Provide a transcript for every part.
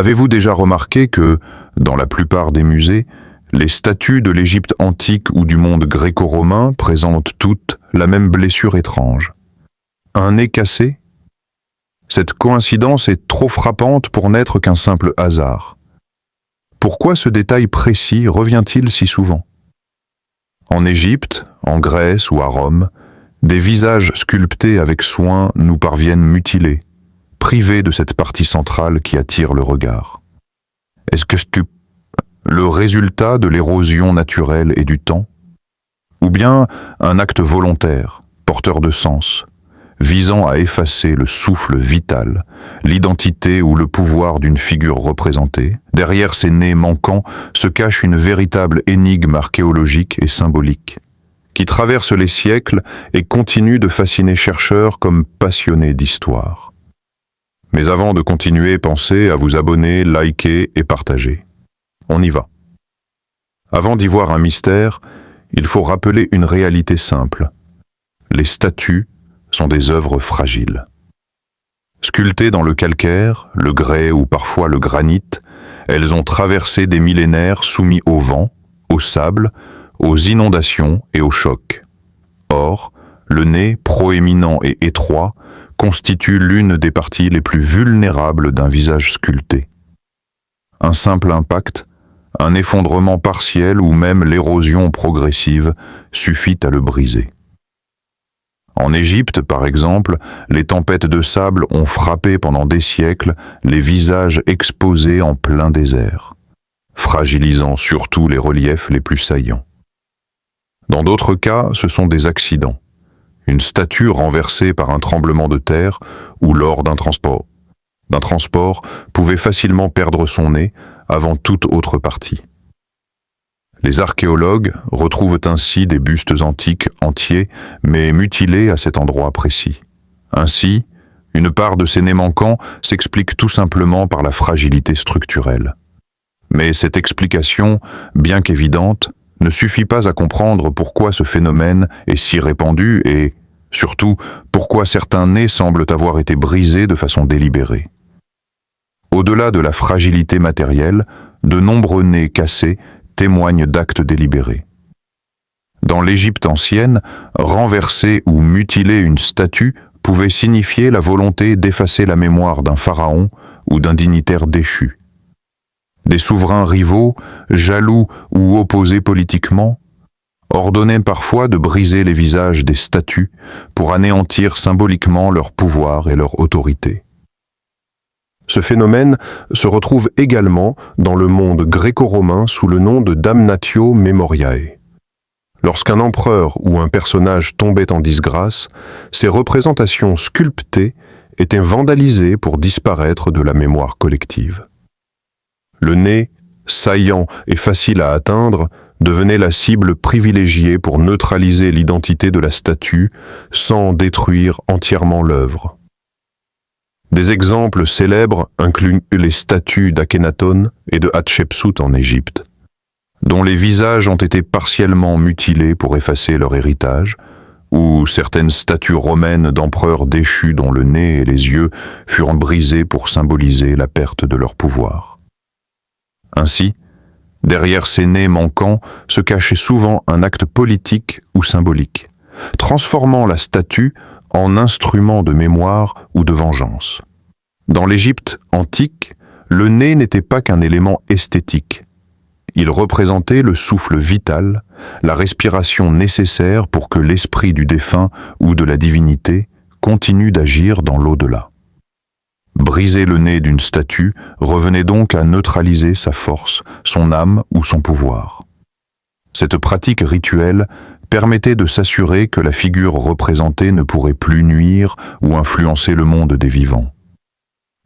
Avez-vous déjà remarqué que, dans la plupart des musées, les statues de l'Égypte antique ou du monde gréco-romain présentent toutes la même blessure étrange? Un nez cassé? Cette coïncidence est trop frappante pour n'être qu'un simple hasard. Pourquoi ce détail précis revient-il si souvent? En Égypte, en Grèce ou à Rome, des visages sculptés avec soin nous parviennent mutilés, privés de cette partie centrale qui attire le regard. Est-ce que c'est le résultat de l'érosion naturelle et du temps? Ou bien un acte volontaire, porteur de sens, visant à effacer le souffle vital, l'identité ou le pouvoir d'une figure représentée? Derrière ces nez manquants se cache une véritable énigme archéologique et symbolique, qui traverse les siècles et continue de fasciner chercheurs comme passionnés d'histoire. Mais avant de continuer, pensez à vous abonner, liker et partager. On y va. Avant d'y voir un mystère, il faut rappeler une réalité simple. Les statues sont des œuvres fragiles. Sculptées dans le calcaire, le grès ou parfois le granit, elles ont traversé des millénaires soumis au vent, au sable, aux inondations et aux chocs. Or, le nez, proéminent et étroit, constitue l'une des parties les plus vulnérables d'un visage sculpté. Un simple impact, un effondrement partiel ou même l'érosion progressive suffit à le briser. En Égypte, par exemple, les tempêtes de sable ont frappé pendant des siècles les visages exposés en plein désert, fragilisant surtout les reliefs les plus saillants. Dans d'autres cas, ce sont des accidents. Une statue renversée par un tremblement de terre ou lors d'un transport pouvait facilement perdre son nez avant toute autre partie. Les archéologues retrouvent ainsi des bustes antiques entiers, mais mutilés à cet endroit précis. Ainsi, une part de ces nez manquants s'explique tout simplement par la fragilité structurelle. Mais cette explication, bien qu'évidente, ne suffit pas à comprendre pourquoi ce phénomène est si répandu et, surtout, pourquoi certains nez semblent avoir été brisés de façon délibérée. Au-delà de la fragilité matérielle, de nombreux nez cassés témoignent d'actes délibérés. Dans l'Égypte ancienne, renverser ou mutiler une statue pouvait signifier la volonté d'effacer la mémoire d'un pharaon ou d'un dignitaire déchu. Des souverains rivaux, jaloux ou opposés politiquement, ordonnaient parfois de briser les visages des statues pour anéantir symboliquement leur pouvoir et leur autorité. Ce phénomène se retrouve également dans le monde gréco-romain sous le nom de damnatio memoriae. Lorsqu'un empereur ou un personnage tombait en disgrâce, ses représentations sculptées étaient vandalisées pour disparaître de la mémoire collective. Le nez, saillant et facile à atteindre, devenait la cible privilégiée pour neutraliser l'identité de la statue sans détruire entièrement l'œuvre. Des exemples célèbres incluent les statues d'Akhénaton et de Hatshepsut en Égypte, dont les visages ont été partiellement mutilés pour effacer leur héritage, ou certaines statues romaines d'empereurs déchus dont le nez et les yeux furent brisés pour symboliser la perte de leur pouvoir. Ainsi, derrière ces nez manquants se cachait souvent un acte politique ou symbolique, transformant la statue en instrument de mémoire ou de vengeance. Dans l'Égypte antique, le nez n'était pas qu'un élément esthétique. Il représentait le souffle vital, la respiration nécessaire pour que l'esprit du défunt ou de la divinité continue d'agir dans l'au-delà. Briser le nez d'une statue revenait donc à neutraliser sa force, son âme ou son pouvoir. Cette pratique rituelle permettait de s'assurer que la figure représentée ne pourrait plus nuire ou influencer le monde des vivants.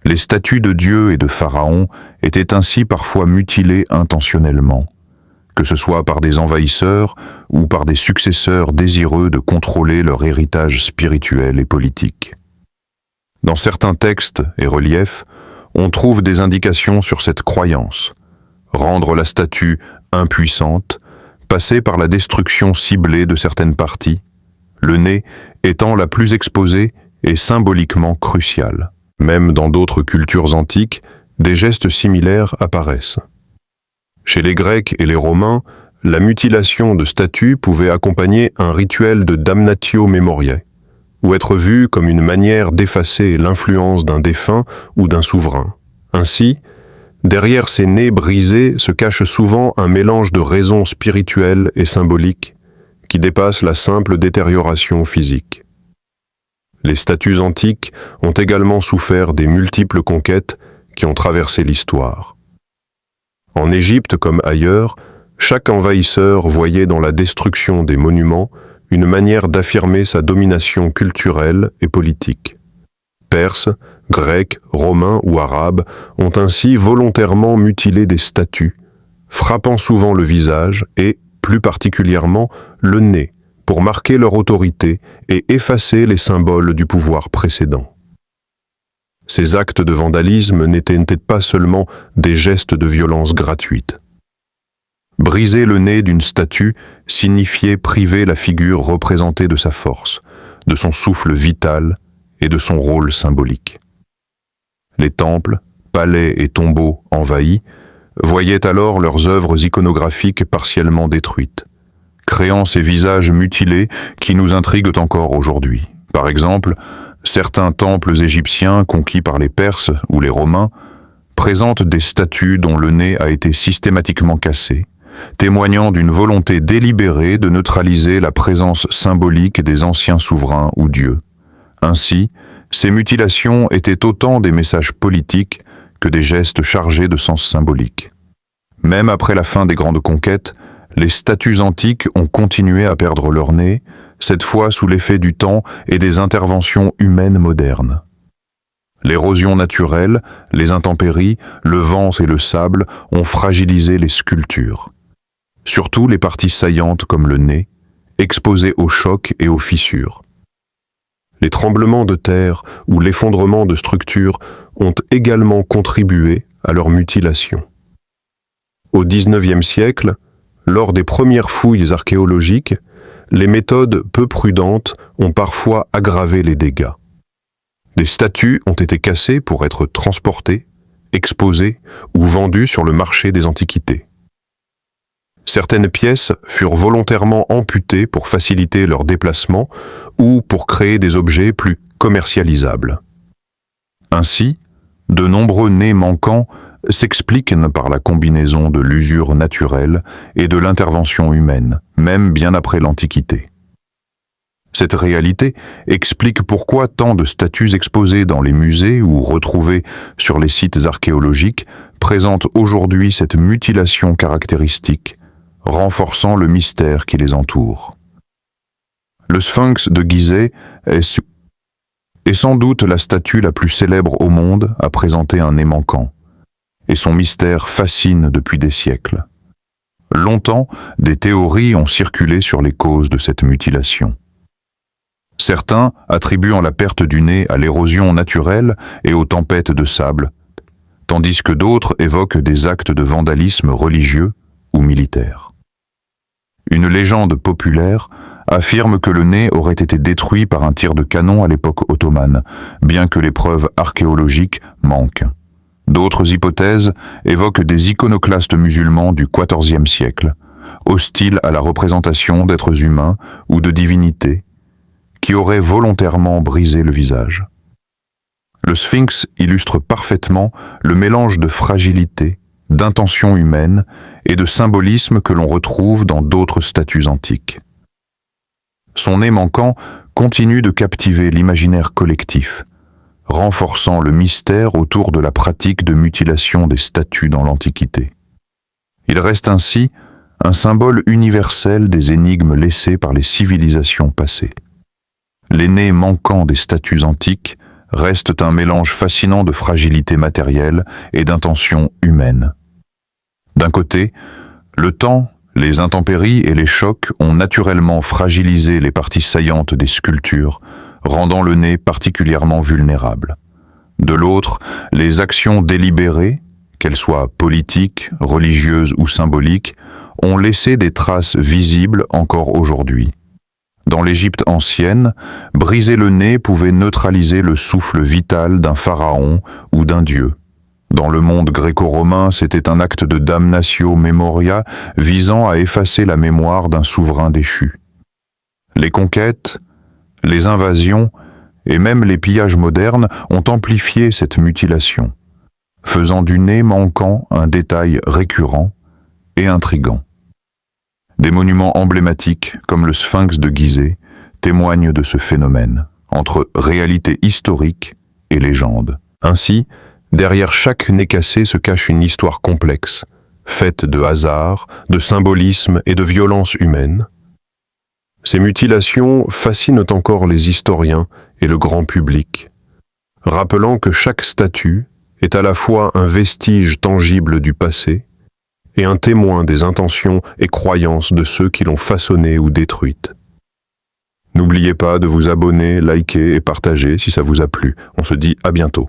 Les statues de dieux et de pharaons étaient ainsi parfois mutilées intentionnellement, que ce soit par des envahisseurs ou par des successeurs désireux de contrôler leur héritage spirituel et politique. Dans certains textes et reliefs, on trouve des indications sur cette croyance. Rendre la statue impuissante, passer par la destruction ciblée de certaines parties, le nez étant la plus exposée et symboliquement cruciale. Même dans d'autres cultures antiques, des gestes similaires apparaissent. Chez les Grecs et les Romains, la mutilation de statues pouvait accompagner un rituel de damnatio memoriae, ou être vue comme une manière d'effacer l'influence d'un défunt ou d'un souverain. Ainsi, derrière ces nez brisés se cache souvent un mélange de raisons spirituelles et symboliques qui dépasse la simple détérioration physique. Les statues antiques ont également souffert des multiples conquêtes qui ont traversé l'histoire. En Égypte comme ailleurs, chaque envahisseur voyait dans la destruction des monuments une manière d'affirmer sa domination culturelle et politique. Perses, Grecs, Romains ou Arabes ont ainsi volontairement mutilé des statues, frappant souvent le visage et, plus particulièrement, le nez, pour marquer leur autorité et effacer les symboles du pouvoir précédent. Ces actes de vandalisme n'étaient pas seulement des gestes de violence gratuite. Briser le nez d'une statue signifiait priver la figure représentée de sa force, de son souffle vital et de son rôle symbolique. Les temples, palais et tombeaux envahis voyaient alors leurs œuvres iconographiques partiellement détruites, créant ces visages mutilés qui nous intriguent encore aujourd'hui. Par exemple, certains temples égyptiens conquis par les Perses ou les Romains présentent des statues dont le nez a été systématiquement cassé, témoignant d'une volonté délibérée de neutraliser la présence symbolique des anciens souverains ou dieux. Ainsi, ces mutilations étaient autant des messages politiques que des gestes chargés de sens symbolique. Même après la fin des grandes conquêtes, les statues antiques ont continué à perdre leur nez, cette fois sous l'effet du temps et des interventions humaines modernes. L'érosion naturelle, les intempéries, le vent et le sable ont fragilisé les sculptures. Surtout les parties saillantes comme le nez, exposées aux chocs et aux fissures. Les tremblements de terre ou l'effondrement de structures ont également contribué à leur mutilation. Au XIXe siècle, lors des premières fouilles archéologiques, les méthodes peu prudentes ont parfois aggravé les dégâts. Des statues ont été cassées pour être transportées, exposées ou vendues sur le marché des antiquités. Certaines pièces furent volontairement amputées pour faciliter leur déplacement ou pour créer des objets plus commercialisables. Ainsi, de nombreux nez manquants s'expliquent par la combinaison de l'usure naturelle et de l'intervention humaine, même bien après l'Antiquité. Cette réalité explique pourquoi tant de statues exposées dans les musées ou retrouvées sur les sites archéologiques présentent aujourd'hui cette mutilation caractéristique, renforçant le mystère qui les entoure. Le Sphinx de Gizeh est sans doute la statue la plus célèbre au monde à présenter un nez manquant, et son mystère fascine depuis des siècles. Longtemps, des théories ont circulé sur les causes de cette mutilation. Certains attribuant la perte du nez à l'érosion naturelle et aux tempêtes de sable, tandis que d'autres évoquent des actes de vandalisme religieux ou militaire. Une légende populaire affirme que le nez aurait été détruit par un tir de canon à l'époque ottomane, bien que les preuves archéologiques manquent. D'autres hypothèses évoquent des iconoclastes musulmans du XIVe siècle, hostiles à la représentation d'êtres humains ou de divinités, qui auraient volontairement brisé le visage. Le Sphinx illustre parfaitement le mélange de fragilité, d'intention humaine et de symbolisme que l'on retrouve dans d'autres statues antiques. Son nez manquant continue de captiver l'imaginaire collectif, renforçant le mystère autour de la pratique de mutilation des statues dans l'Antiquité. Il reste ainsi un symbole universel des énigmes laissées par les civilisations passées. Les nez manquants des statues antiques restent un mélange fascinant de fragilité matérielle et d'intention humaine. D'un côté, le temps, les intempéries et les chocs ont naturellement fragilisé les parties saillantes des sculptures, rendant le nez particulièrement vulnérable. De l'autre, les actions délibérées, qu'elles soient politiques, religieuses ou symboliques, ont laissé des traces visibles encore aujourd'hui. Dans l'Égypte ancienne, briser le nez pouvait neutraliser le souffle vital d'un pharaon ou d'un dieu, Dans le monde gréco-romain, c'était un acte de damnatio memoria visant à effacer la mémoire d'un souverain déchu. Les conquêtes, les invasions et même les pillages modernes ont amplifié cette mutilation, faisant du nez manquant un détail récurrent et intrigant. Des monuments emblématiques, comme le Sphinx de Gizeh, témoignent de ce phénomène, entre réalité historique et légende. Ainsi, derrière chaque nez cassé se cache une histoire complexe, faite de hasard, de symbolisme et de violence humaine. Ces mutilations fascinent encore les historiens et le grand public, rappelant que chaque statue est à la fois un vestige tangible du passé et un témoin des intentions et croyances de ceux qui l'ont façonnée ou détruite. N'oubliez pas de vous abonner, liker et partager si ça vous a plu. On se dit à bientôt.